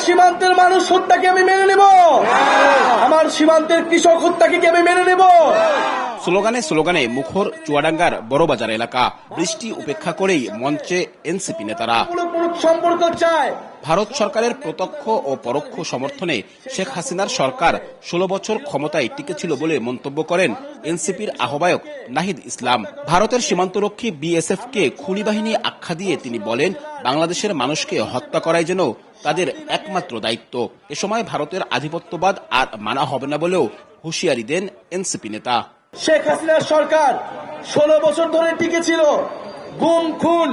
সীমান্তের মানুষ হত্যাকে আমি মেনে নেব, আমার সীমান্তের কৃষক হত্যাকে কি আমি মেনে নেব। স্লোগানে স্লোগানে মুখর চুয়াডাঙ্গার বড়বাজার এলাকা। বৃষ্টি উপেক্ষা করেই মঞ্চে এনসিপি নেতারা। সম্পর্ক চায়। ভারত সরকারের প্রত্যক্ষ ও পরোক্ষ সমর্থনে শেখ হাসিনার সরকার 16 বছর ক্ষমতায় টিকেছিল বলে মন্তব্য করেন এনসিপির আহ্বায়ক নাহিদ ইসলাম। ভারতের সীমান্তরক্ষী বিএসএফ কে খুনি বাহিনী আখ্যা দিয়ে তিনি বলেন, বাংলাদেশের মানুষকে হত্যা করাই যেন তাদের একমাত্র দায়িত্ব। এ সময় ভারতের আধিপত্যবাদ আর মানা হবে না বলেও হুঁশিয়ারি দেন এনসিপি নেতা। শেখ হাসিনার সরকার 16 বছর ধরে টিকেছিল, গুম খুন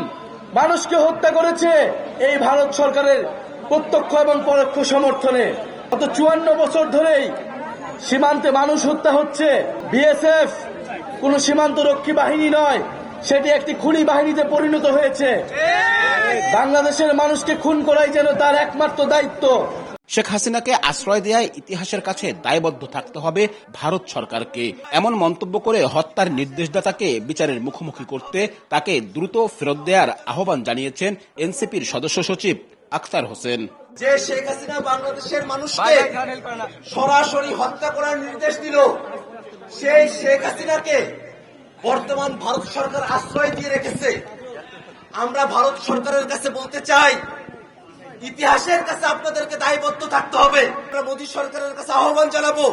মানুষকে হত্যা করেছে এই ভারত সরকারের প্রত্যক্ষ এবং পরোক্ষ সমর্থনে। গত 54 বছর ধরেই সীমান্তে মানুষ হত্যা হচ্ছে। বিএসএফ কোন সীমান্ত রক্ষী বাহিনী নয়, সেটি একটি খুনি বাহিনীতে পরিণত হয়েছে। বাংলাদেশের মানুষকে খুন করাই যেন তার একমাত্র দায়িত্ব। শেখ হাসিনাকে আশ্রয় দেওয়ায় ইতিহাসের কাছে দায়বদ্ধ থাকতে হবে ভারত সরকারকে। এমন মন্তব্য করে হত্যার নির্দেশদাতাকে বিচারের মুখোমুখি করতে তাকে দ্রুত ফেরত দেওয়ার আহ্বান জানিয়েছেন এনসিপির সদস্য সচিব আখতার হোসেন। যে শেখ হাসিনা বাংলাদেশের মানুষকে সরাসরি হত্যা করার নির্দেশ দিল, সেই শেখ হাসিনাকে বর্তমান ভারত সরকার আশ্রয় দিয়ে রেখেছে। আমরা ভারত সরকারের কাছে বলতে চাই, ইতিহাসের কাছে আপনাদেরকে দায়বদ্ধ থাকতে হবে। আমরা মোদী সরকারের কাছে আহ্বান জানাবো,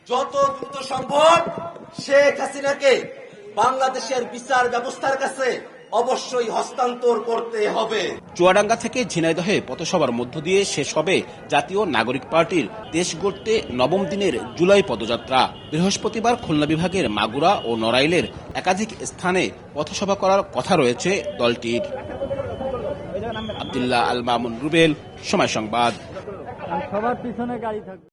যত দ্রুত সম্ভব শেখ হাসিনাকে বাংলাদেশের বিচার ব্যবস্থার কাছে অবশ্যই হস্তান্তর করতে হবে। চুয়াডাঙ্গা থেকে ঝিনাইদহে পথসভার মধ্য দিয়ে শেষ হবে জাতীয় নাগরিক পার্টির দেশ গড়তে 9ম দিনের জুলাই পদযাত্রা। বৃহস্পতিবার খুলনা বিভাগের মাগুরা ও নড়াইলের একাধিক স্থানে পথসভা করার কথা রয়েছে দলটির। আব্দুল্লাহ আল মামুন রুবেল, সময় সংবাদ। সবার পিছনে গাড়ি থাকবে।